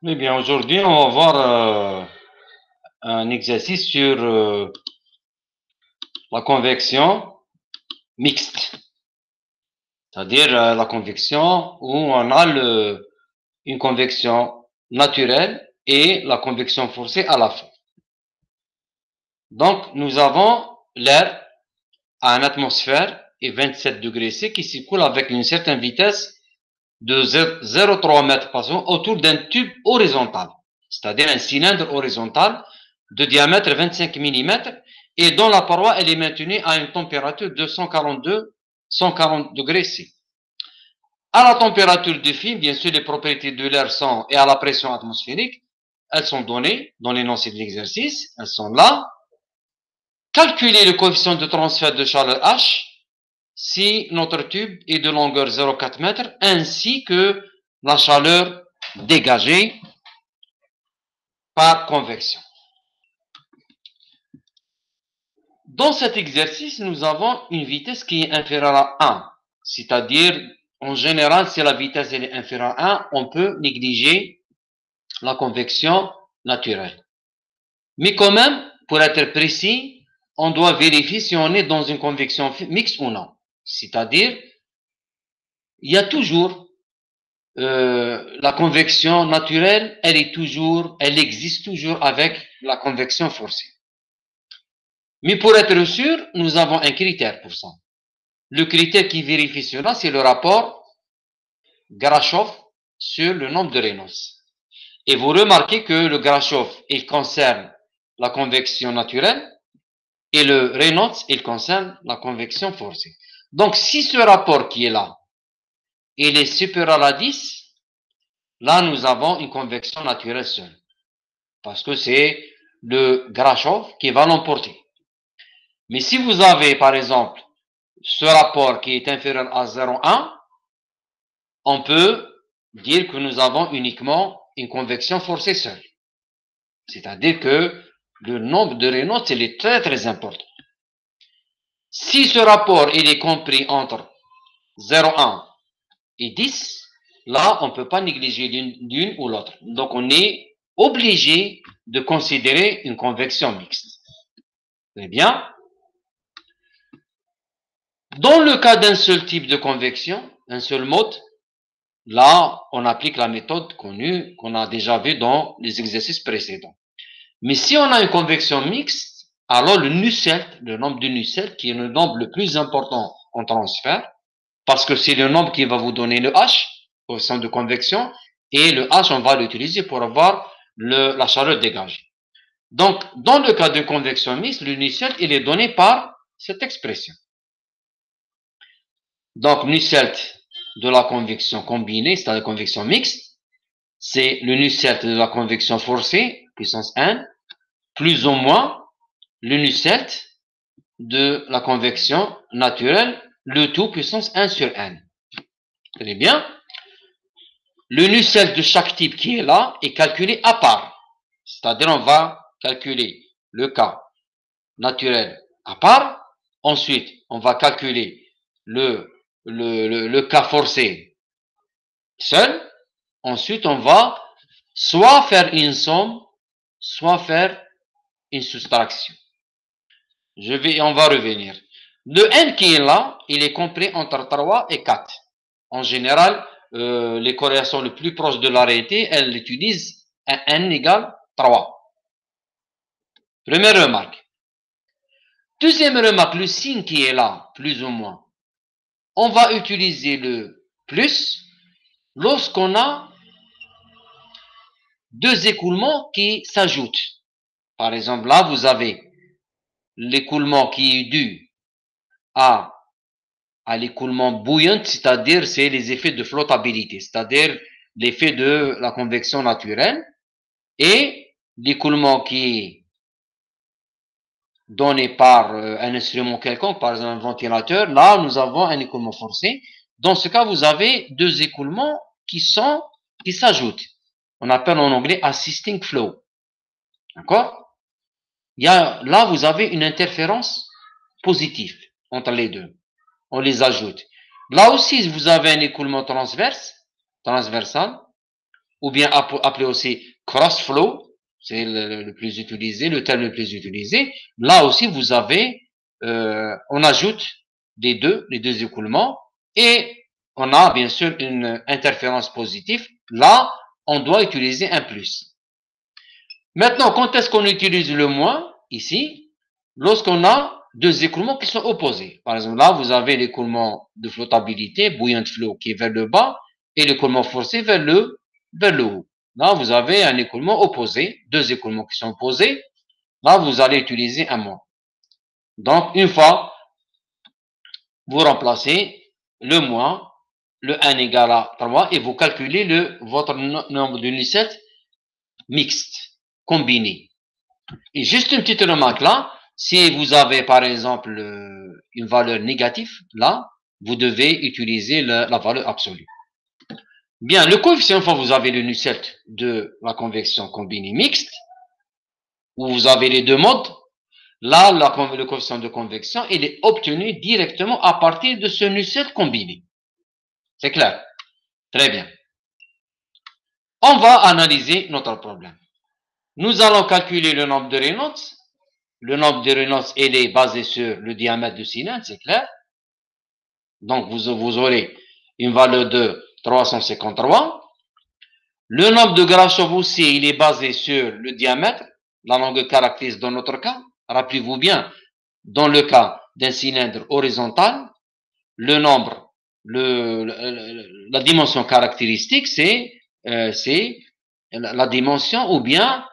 Eh bien, aujourd'hui, on va voir un exercice sur la convection mixte, c'est-à-dire la convection où on a une convection naturelle et la convection forcée à la fin. Donc, nous avons l'air à une atmosphère et 27 degrés C qui circule avec une certaine vitesse de 0,3 mètres par seconde autour d'un tube horizontal, c'est-à-dire un cylindre horizontal de diamètre 25 mm et dont la paroi elle est maintenue à une température de 140 degrés C. À la température du film, bien sûr, les propriétés de l'air sont et à la pression atmosphérique, elles sont données dans l'énoncé de l'exercice, elles sont là. Calculez le coefficient de transfert de chaleur H si notre tube est de longueur 0,4 m, ainsi que la chaleur dégagée par convection. Dans cet exercice, nous avons une vitesse qui est inférieure à 1, c'est-à-dire, en général, si la vitesse est inférieure à 1, on peut négliger la convection naturelle. Mais quand même, pour être précis, on doit vérifier si on est dans une convection mixte ou non. C'est-à-dire, il y a toujours la convection naturelle, elle existe toujours avec la convection forcée. Mais pour être sûr, nous avons un critère pour ça. Le critère qui vérifie cela, c'est le rapport Grashof sur le nombre de Reynolds. Et vous remarquez que le Grashof, il concerne la convection naturelle et le Reynolds, il concerne la convection forcée. Donc, si ce rapport qui est là, il est supérieur à 10, là, nous avons une convection naturelle seule. Parce que c'est le Grashof qui va l'emporter. Mais si vous avez, par exemple, ce rapport qui est inférieur à 0,1, on peut dire que nous avons uniquement une convection forcée seule. C'est-à-dire que le nombre de Reynolds, il est très très important. Si ce rapport il est compris entre 0,1 et 10, là, on ne peut pas négliger l'une ou l'autre. Donc, on est obligé de considérer une convection mixte. Très bien. Dans le cas d'un seul type de convection, un seul mode, là, on applique la méthode connue qu'on a déjà vue dans les exercices précédents. Mais si on a une convection mixte, alors le Nusselt, le nombre de Nusselt, qui est le nombre le plus important en transfert, parce que c'est le nombre qui va vous donner le H, coefficient de convection, et le H, on va l'utiliser pour avoir la chaleur dégagée. Donc, dans le cas de convection mixte, le Nusselt, il est donné par cette expression. Donc, Nusselt de la convection combinée, c'est-à-dire convection mixte, c'est le Nusselt de la convection forcée, puissance n, plus ou moins le Nusselt de la convection naturelle, le tout puissance 1 sur n. Très bien. Le Nusselt de chaque type qui est là est calculé à part. C'est-à-dire, on va calculer le cas naturel à part. Ensuite, on va calculer le cas forcé seul. Ensuite, on va soit faire une somme, soit faire une soustraction. On va revenir. Le n qui est là, il est compris entre 3 et 4. En général, les corrélations les plus proches de la réalité, elles utilisent un n égale 3. Première remarque. Deuxième remarque, le signe qui est là, plus ou moins. On va utiliser le plus lorsqu'on a deux écoulements qui s'ajoutent. Par exemple, là, vous avez l'écoulement qui est dû à l'écoulement bouillant, c'est-à-dire c'est les effets de flottabilité, c'est-à-dire l'effet de la convection naturelle, et l'écoulement qui est donné par un instrument quelconque, par exemple un ventilateur, là nous avons un écoulement forcé. Dans ce cas, vous avez deux écoulements qui s'ajoutent. On appelle en anglais assisting flow. D'accord? Là, vous avez une interférence positive entre les deux. On les ajoute. Là aussi, vous avez un écoulement transversal. ou bien appelé aussi cross flow, c'est le plus utilisé, le terme le plus utilisé. Là aussi, vous avez, on ajoute les deux écoulements, et on a bien sûr une interférence positive. Là, on doit utiliser un plus. Maintenant, quand est-ce qu'on utilise le moins? Ici, lorsqu'on a deux écoulements qui sont opposés. Par exemple, là, vous avez l'écoulement de flottabilité, buoyant flow, qui est vers le bas, et l'écoulement forcé vers le haut. Là, vous avez un écoulement opposé, deux écoulements qui sont opposés. Là, vous allez utiliser un moins. Donc, une fois, vous remplacez le moins, le 1 égale à 3, et vous calculez votre nombre de nuissettes mixte, combiné. Et juste une petite remarque là, si vous avez par exemple une valeur négative, là, vous devez utiliser la valeur absolue. Bien, le coefficient, une fois vous avez le nusselt de la convection combinée mixte, où vous avez les deux modes, là, le coefficient de convection, il est obtenu directement à partir de ce nusselt combiné. C'est clair? Très bien. On va analyser notre problème. Nous allons calculer le nombre de Reynolds. Le nombre de Reynolds, il est basé sur le diamètre du cylindre, c'est clair. Donc, vous aurez une valeur de 353. Le nombre de Grashof aussi, il est basé sur le diamètre, la longueur caractéristique dans notre cas. Rappelez-vous bien, dans le cas d'un cylindre horizontal, le nombre, la dimension caractéristique, c'est la dimension ou bien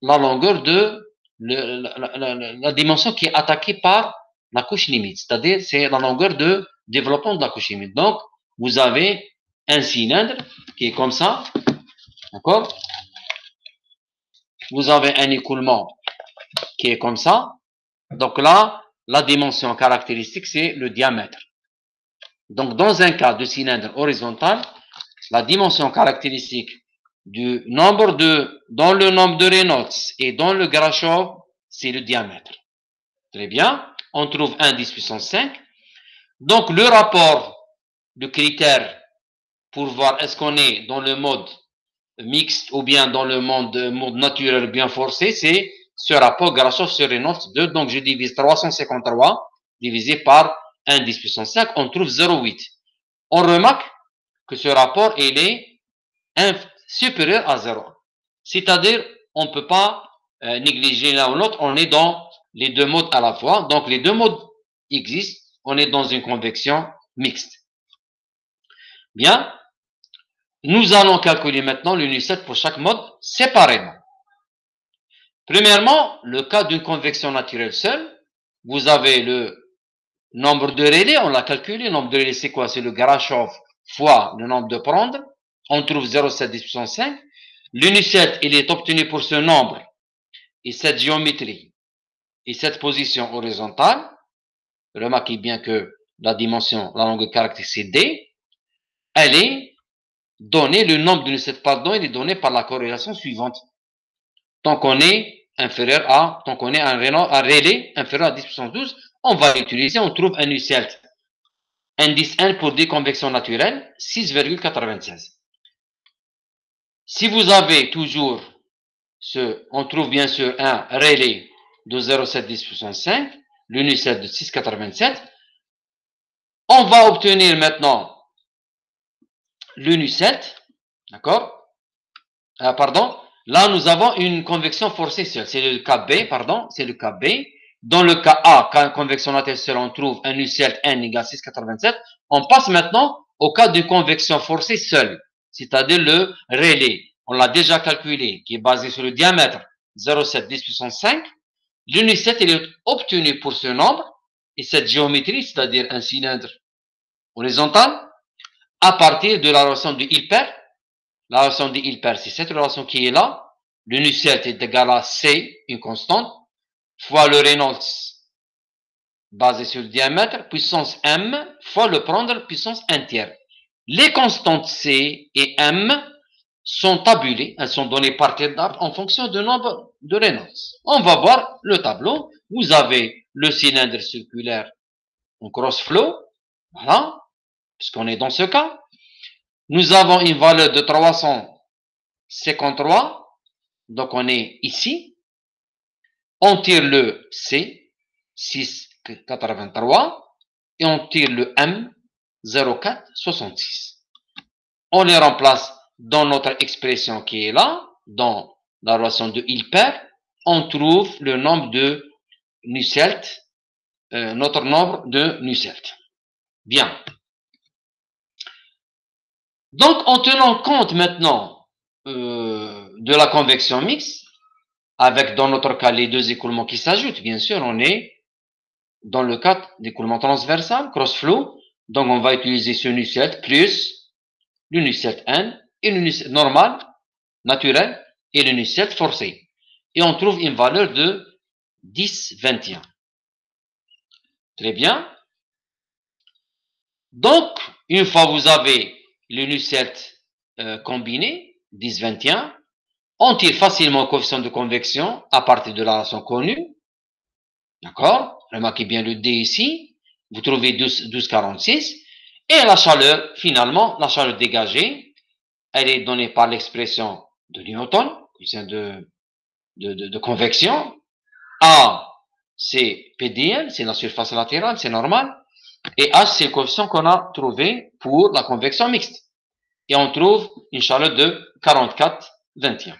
la longueur de la dimension qui est attaquée par la couche limite, c'est-à-dire c'est la longueur de développement de la couche limite. Donc, vous avez un cylindre qui est comme ça, d'accord? Vous avez un écoulement qui est comme ça. Donc là, la dimension caractéristique, c'est le diamètre. Donc, dans un cas de cylindre horizontal, la dimension caractéristique dans le nombre de Reynolds et dans le Grashof, c'est le diamètre. Très bien. On trouve 1 10 puissance 5. Donc, le rapport de critères pour voir est-ce qu'on est dans le mode mixte ou bien dans le mode naturel bien forcé, c'est ce rapport Grashof sur Reynolds 2. Donc, je divise 353 divisé par 1 10 puissance 5. On trouve 0,8. On remarque que ce rapport, il est supérieur à 0. C'est-à-dire, on ne peut pas négliger l'un ou l'autre. On est dans les deux modes à la fois. Donc, les deux modes existent. On est dans une convection mixte. Bien. Nous allons calculer maintenant le nusselt pour chaque mode séparément. Premièrement, le cas d'une convection naturelle seule, vous avez le nombre de relais, on l'a calculé. Le nombre de relais, c'est quoi? C'est le Grashof fois le nombre de prendre. On trouve 0,7 10 puissance 5. Le nusselt, il est obtenu pour ce nombre et cette géométrie et cette position horizontale. Remarquez bien que la dimension, la longueur caractéristique, c'est D. Elle est donnée, le nombre de nusselt, pardon, il est donné par la corrélation suivante. Tant qu'on est un relais inférieur à 10 puissance 12, on va l'utiliser, on trouve un nusselt. Indice 1 pour des convections naturelles, 6,96. Si vous avez toujours on trouve bien sûr un relais de 0,7 10 puissance 5, le nusselt de 6,87. On va obtenir maintenant le nusselt, d'accord? Pardon. Là, nous avons une convection forcée seule. C'est le cas B, pardon, c'est le cas B. Dans le cas A, quand convection naturelle seule, on trouve un nusselt N égale 6,87. On passe maintenant au cas de convection forcée seule, c'est-à-dire le relais. On l'a déjà calculé, qui est basé sur le diamètre 0,7 10 puissance 5. Le nusselt, il est obtenu pour ce nombre, et cette géométrie, c'est-à-dire un cylindre horizontal, à partir de la relation de Hilbert. La relation de Hilbert, c'est cette relation qui est là. Le nusselt est égal à C, une constante, fois le Reynolds basé sur le diamètre, puissance M, fois le prendre, puissance 1 tiers. Les constantes C et M sont tabulées, elles sont données par étapes en fonction du nombre de Reynolds. On va voir le tableau. Vous avez le cylindre circulaire en cross-flow, voilà, puisqu'on est dans ce cas. Nous avons une valeur de 300 53. Donc, on est ici. On tire le C, 683. Et on tire le M, 0466. On les remplace dans notre expression qui est là, dans la relation de il-pair. On trouve le nombre de Nusselt, notre nombre de Nusselt. Bien. Donc, en tenant compte maintenant de la convection mixte, avec dans notre cas les deux écoulements qui s'ajoutent, bien sûr, on est dans le cas d'écoulement transversal, cross-flow. Donc, on va utiliser ce Nusselt plus le Nusselt N et le Nusselt normal, naturel, et le Nusselt forcé. Et on trouve une valeur de 10,21. Très bien. Donc, une fois que vous avez le Nusselt combiné, 10,21, on tire facilement le coefficient de convection à partir de la relation connue. D'accord? Remarquez bien le D ici. Vous trouvez 12,46. Et la chaleur, finalement, la chaleur dégagée, elle est donnée par l'expression de Newton, coefficient de convection. A, c'est PDL, c'est la surface latérale, c'est normal. Et H, c'est le coefficient qu'on a trouvé pour la convection mixte. Et on trouve une chaleur de 44,21.